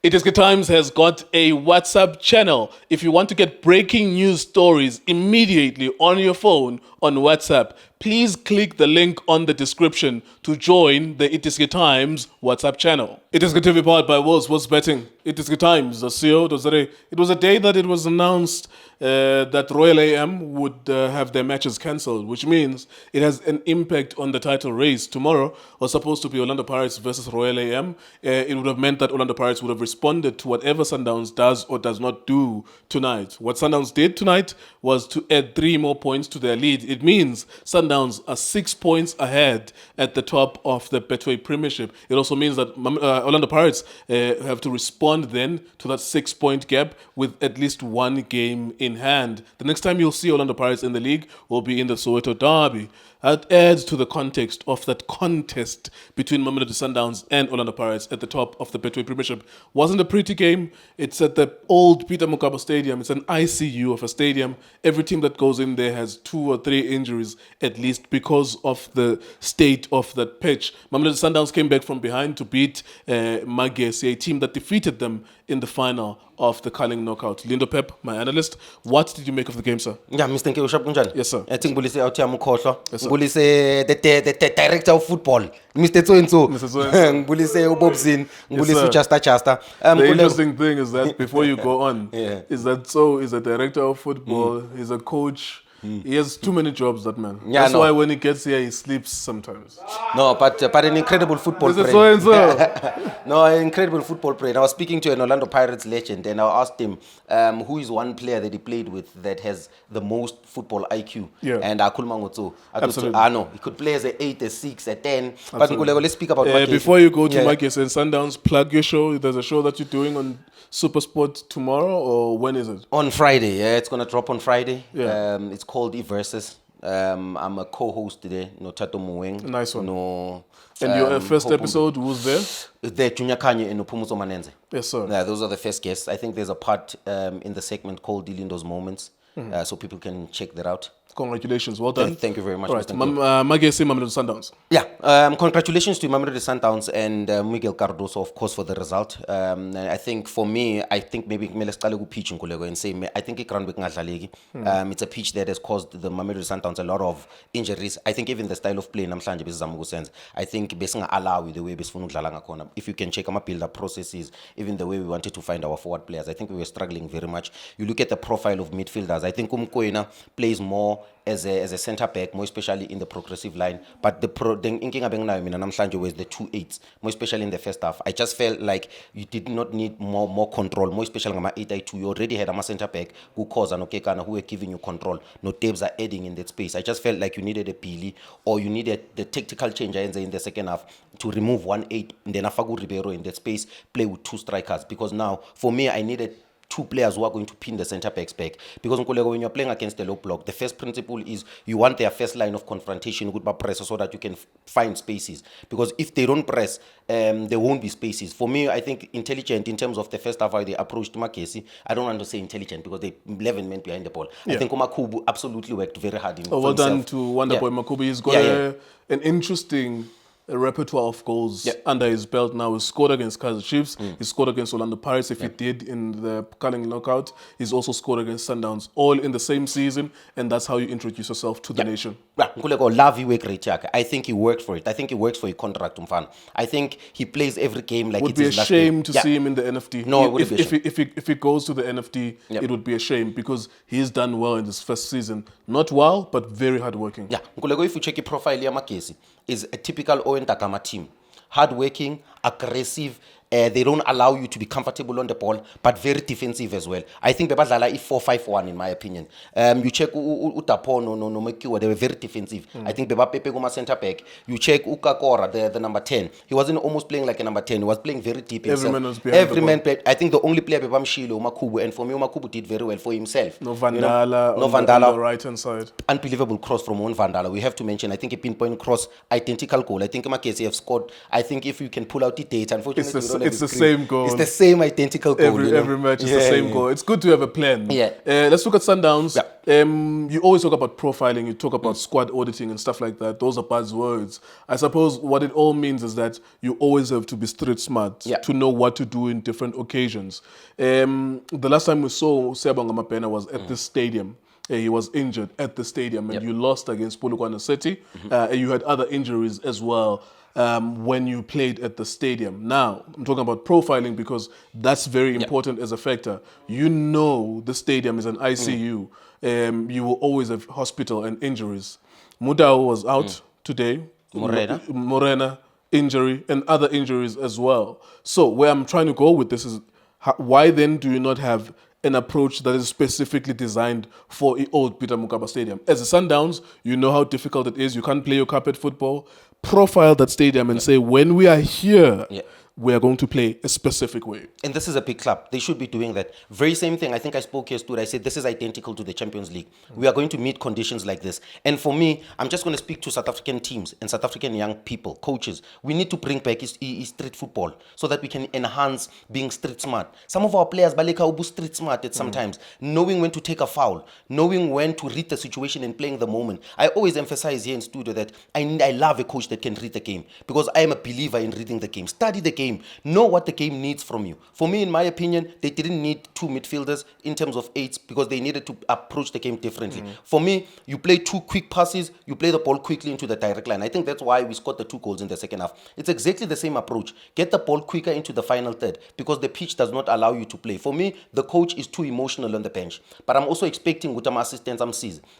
iDiski Times has got a WhatsApp channel. If you want to get breaking news stories immediately on your phone on WhatsApp, please click the link on the description to join the iDiski Times WhatsApp channel. iDiski TV powered by World Sports Betting. iDiski Times, the CEO, it was a day that it was announced that Royal AM would have their matches cancelled, which means it has an impact on the title race. Tomorrow was supposed to be Orlando Pirates versus Royal AM. It would have meant that Orlando Pirates would have responded to whatever Sundowns does or does not do tonight. What Sundowns did tonight was to add 3 more points to their lead. It means Sundowns are 6 points ahead at the top of the Betway Premiership. It also means that Orlando Pirates have to respond then to that 6-point gap with at least one game in hand. The next time you'll see Orlando Pirates in the league will be in the Soweto Derby. That adds to the context of that contest between Mamelodi Sundowns and Orlando Pirates at the top of the Betway Premiership. Wasn't a pretty game. It's at the old Peter Mokaba Stadium. It's an ICU of a stadium. Every team that goes in there has 2 or 3 injuries at least because of the state of that pitch. Mamelodi Sundowns came back from behind to beat Magesi, a team that defeated them in the final of the Culling knockout. Lindo Pep, my analyst, what did you make of the game, sir? Yeah, Mr. Nkeo, yes, sir. I think Bulise out here Mukhohlo. Bulise the director of football. Mr. So-and-so. Bulise Ubobzin. Bulise Chasta. The interesting thing is that before you go on, is that so is a director of football, he's a coach. He has too many jobs, that man. Yeah, that's why when he gets here, he sleeps sometimes. No, but an incredible football player. So. No, an incredible football player. I was speaking to an Orlando Pirates legend, and I asked him who is one player that he played with that has the most football IQ. Yeah. And Akulmangoto. Absolutely. No, he could play as an 8, a 6, a 10. But let's speak about Magesi. Before you go to Magesi and Sundowns, plug your show. There's a show that you're doing on Supersport tomorrow, or when is it? On Friday, it's going to drop on Friday. Yeah. It's called E-Versus. I'm a co-host today, no Tato Muweng. Nice one. No. And your first episode, who's there? There, Junior Kanye and Upumuzo Manenze. Yes, sir. Yeah, those are the first guests. I think there's a part in the segment called Lindo's Moments, so people can check that out. Congratulations, well done. Thank you very much. All right, Magesi, Mamelodi Sundowns. Yeah, congratulations to Mamelodi Sundowns and Miguel Cardoso, of course, for the result. I think for me, maybe Kumele siqale pitch and say I think it's a pitch that has caused the Mamelodi Sundowns a lot of injuries. I think even the style of play namhlanje besizama ukusenza, I think besinga allow the way besifuna ukudlala ngakhona. If you can check our build up processes, even the way we wanted to find our forward players, I think we were struggling very much. You look at the profile of midfielders, I think Umkoena plays more as a centre back, more especially in the progressive line. But the inking abeng mina namhlanje was the 2-8s, more especially in the first half. I just felt like you did not need more control, more especially ngama 8-2. You already had a centre back who caused an Okekana who were giving you control. No Debs are adding in that space. I just felt like you needed a Pili, or you needed the tactical change in the second half to remove 1-8 and then Afagu Ribeiro in that space, play with 2 strikers. Because now, for me, I needed 2 players who are going to pin the centre backs back. Because when you're playing against the low block, the first principle is you want their first line of confrontation with press so that you can find spaces. Because if they don't press, there won't be spaces. For me, I think intelligent in terms of the first half how they approached Magesi. I don't want to say intelligent because they 11 men behind the ball. I think Makubu absolutely worked very hard. Well done to Wonderboy Makubu. He's got an interesting repertoire of goals under his belt now. He scored against Kaizer Chiefs. He scored against Orlando Pirates. If he did in the Culling knockout, he's also scored against Sundowns, all in the same season, and that's how you introduce yourself to the nation. I think he worked for it. I think he works for a contract. I think he plays every game like it would be a shame to see him in the NFT. No, if he goes to the NFT, it would be a shame because he's done well in this first season. Not well, but very hardworking. Yeah, if you check your profile, Magesi is a typical Owen Takama team. Hardworking, aggressive. They don't allow you to be comfortable on the ball, but very defensive as well. I think Bebadlala is 4-5-1 in my opinion. You check Utapo, no Mekiwa, they were very defensive. I think Beba Pepe Goma centre back. You check Ukakora, the number 10. He wasn't almost playing like a number 10. He was playing very deep himself. Every man played. I think the only player Bebam Shilo, Makubu, and for me, Makubu did very well for himself. No Vandala, on the right hand side. Unbelievable cross from one Vandala. We have to mention, I think a pinpoint cross, identical goal. I think Magesi have scored. I think if you can pull out the data, unfortunately, on every It's the screen. same goal. It's the same identical goal. Every match is the same goal. It's good to have a plan. Yeah. Let's look at Sundowns. Yeah. You always talk about profiling. You talk about squad auditing and stuff like that. Those are buzzwords. I suppose what it all means is that you always have to be street smart to know what to do in different occasions. The last time we saw Sebanga Mapena was at this stadium. He was injured at the stadium, and you lost against Polokwane City. You had other injuries as well when you played at the stadium. Now, I'm talking about profiling because that's very important as a factor. You know the stadium is an ICU. You will always have hospital and injuries. Mudau was out today. Morena, injury, and other injuries as well. So where I'm trying to go with this is, why then do you not have an approach that is specifically designed for old Peter Mokaba Stadium? As a Sundowns, you know how difficult it is. You can't play your carpet football. Profile that stadium and say, when we are here, we are going to play a specific way. And this is a big club. They should be doing that. Very same thing. I think I spoke here, Stuart. I said this is identical to the Champions League. We are going to meet conditions like this. And for me, I'm just going to speak to South African teams and South African young people, coaches. We need to bring back street football so that we can enhance being street smart. Some of our players, Baleka Ubu, street smart at sometimes, knowing when to take a foul, knowing when to read the situation and playing the moment. I always emphasize here in studio that I love a coach that can read the game, because I am a believer in reading the game. Study the game. Know what the game needs from you. For me, in my opinion, they didn't need two midfielders in terms of eights because they needed to approach the game differently. For me, you play two quick passes, you play the ball quickly into the direct line. I think that's why we scored the 2 goals in the second half. It's exactly the same approach. Get the ball quicker into the final third because the pitch does not allow you to play. For me, the coach is too emotional on the bench. But I'm also expecting with my assistants,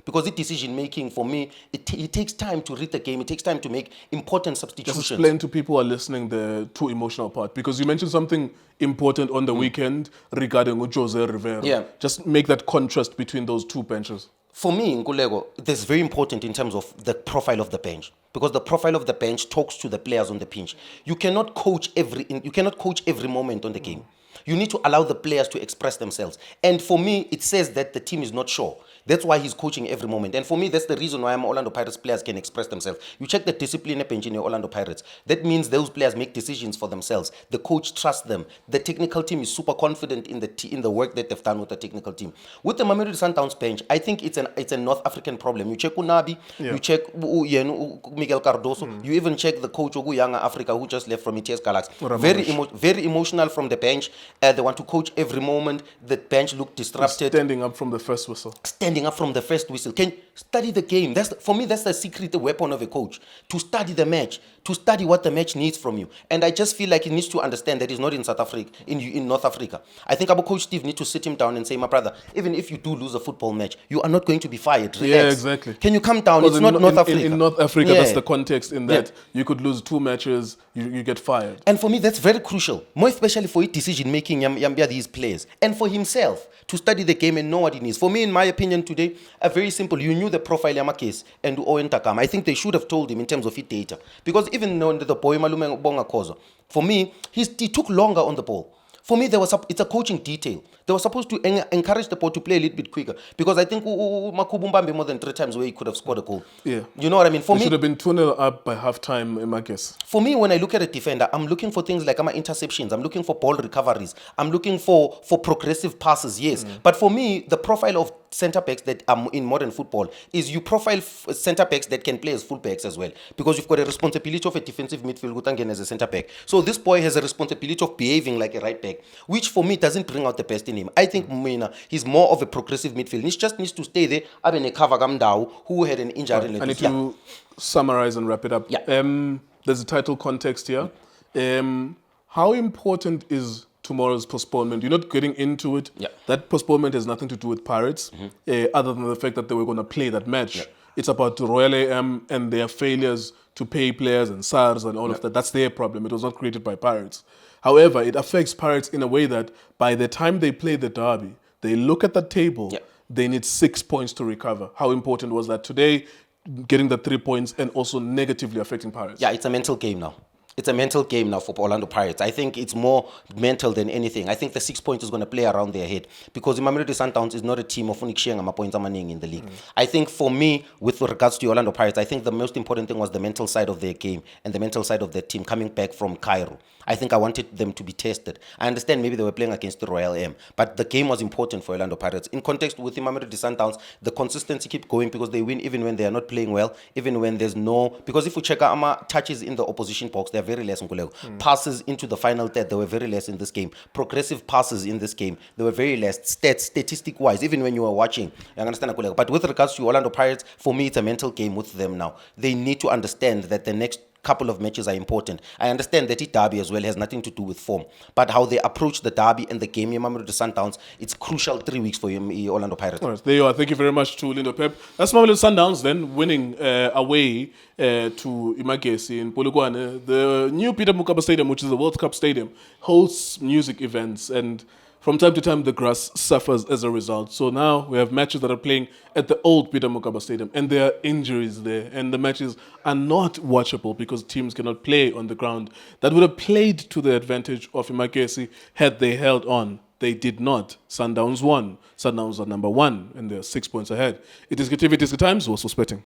because the decision making, for me, it takes time to read the game. It takes time to make important substitutions. Just explain to people who are listening the too emotional part, because you mentioned something important on the weekend regarding Jose Rivera. Yeah. Just make that contrast between those two benches. For me, Nkulego, that's very important in terms of the profile of the bench, because the profile of the bench talks to the players on the pitch. You cannot coach every moment on the game. You need to allow the players to express themselves. And for me, it says that the team is not sure. That's why he's coaching every moment. And for me, that's the reason why Orlando Pirates players can express themselves. You check the discipline bench in your Orlando Pirates. That means those players make decisions for themselves. The coach trusts them. The technical team is super confident in the work that they've done with the technical team. With the Mamelodi Sundowns bench, I think it's a North African problem. You check Unabi, you check Miguel Cardoso, you even check the coach Ogu Yanga Africa who just left from ETS Galaxy. Very emotional from the bench. They want to coach every moment. The bench looked disrupted. Standing up from the first whistle. Up from the first whistle. Can study the game. For me, that's the secret weapon of a coach. To study the match, to study what the match needs from you. And I just feel like he needs to understand that he's not in South Africa, in North Africa. I think our coach Steve needs to sit him down and say, my brother, even if you do lose a football match, you are not going to be fired. Relax. Yeah, exactly. Can you come down? It's not North Africa. In North Africa, that's the context in that you could lose 2 matches, you get fired. And for me, that's very crucial. More especially for his decision making, these players. And for himself, to study the game and know what he needs. For me, in my opinion today, a very simple, you knew the profile of Magesi and Owen Takam. I think they should have told him in terms of his data. Because even though the boy Malume Bonga Kozo, for me, he took longer on the ball. For me, it's a coaching detail. They were supposed to encourage the ball to play a little bit quicker. Because I think Makubu Mbambe more than 3 times where he could have scored a goal. Yeah. You know what I mean? It should have been 2-0 up by halftime, in my guess. For me, when I look at a defender, I'm looking for things like interceptions. I'm looking for ball recoveries. I'm looking for progressive passes, yes. But for me, the profile of centre backs that in modern football is you profile centre backs that can play as full backs as well. Because you've got a responsibility of a defensive midfield Gutangen as a centre back. So this boy has a responsibility of behaving like a right back, which for me doesn't bring out the best in him. I think he's more of a progressive midfield. He just needs to stay there. Abene Kavagamdao, who had an injury. I need to summarize and wrap it up. Yeah. There's a title context here. How important is tomorrow's postponement? You're not getting into it. Yeah. That postponement has nothing to do with Pirates, other than the fact that they were going to play that match. Yeah. It's about Royal AM and their failures to pay players and SARS and all of that. That's their problem. It was not created by Pirates. However, it affects Pirates in a way that by the time they play the derby, they look at the table, they need 6 points to recover. How important was that today, getting the 3 points and also negatively affecting Pirates? Yeah, it's a mental game now. It's a mental game now for Orlando Pirates. I think it's more mental than anything. I think the 6 points is going to play around their head because Mamelodi Sundowns is not a team of Uniksheng points in the league. I think for me, with regards to Orlando Pirates, I think the most important thing was the mental side of their game and the mental side of their team coming back from Cairo. I think I wanted them to be tested. I understand maybe they were playing against the Royal M, but the game was important for Orlando Pirates. In context with the Mamelodi Sundowns, the consistency keep going because they win even when they are not playing well, even when there's no... Because if we check out touches in the opposition box, they're very less. Passes into the final third, they were very less in this game. Progressive passes in this game, they were very less. Statistic-wise, even when you were watching, you understand. But with regards to Orlando Pirates, for me, it's a mental game with them now. They need to understand that the next couple of matches are important. I understand that derby as well has nothing to do with form, but how they approach the derby and the game, Mamelodi Sundowns, it's crucial 3 weeks for Orlando Pirates. All right, there you are. Thank you very much to Lindo Pep. That's Mamelodi Sundowns then winning away to Magesi in Polokwane. The new Peter Mokaba Stadium, which is a World Cup stadium, hosts music events, and from time to time the grass suffers as a result. So now we have matches that are playing at the old Peter Mokaba Stadium, and there are injuries there, and the matches are not watchable because teams cannot play on the ground. That would have played to the advantage of Magesi had they held on. They did not. Sundowns won. Sundowns are number 1, and they're 6 points ahead. iDiskiTV, iDiski Times, also spitting.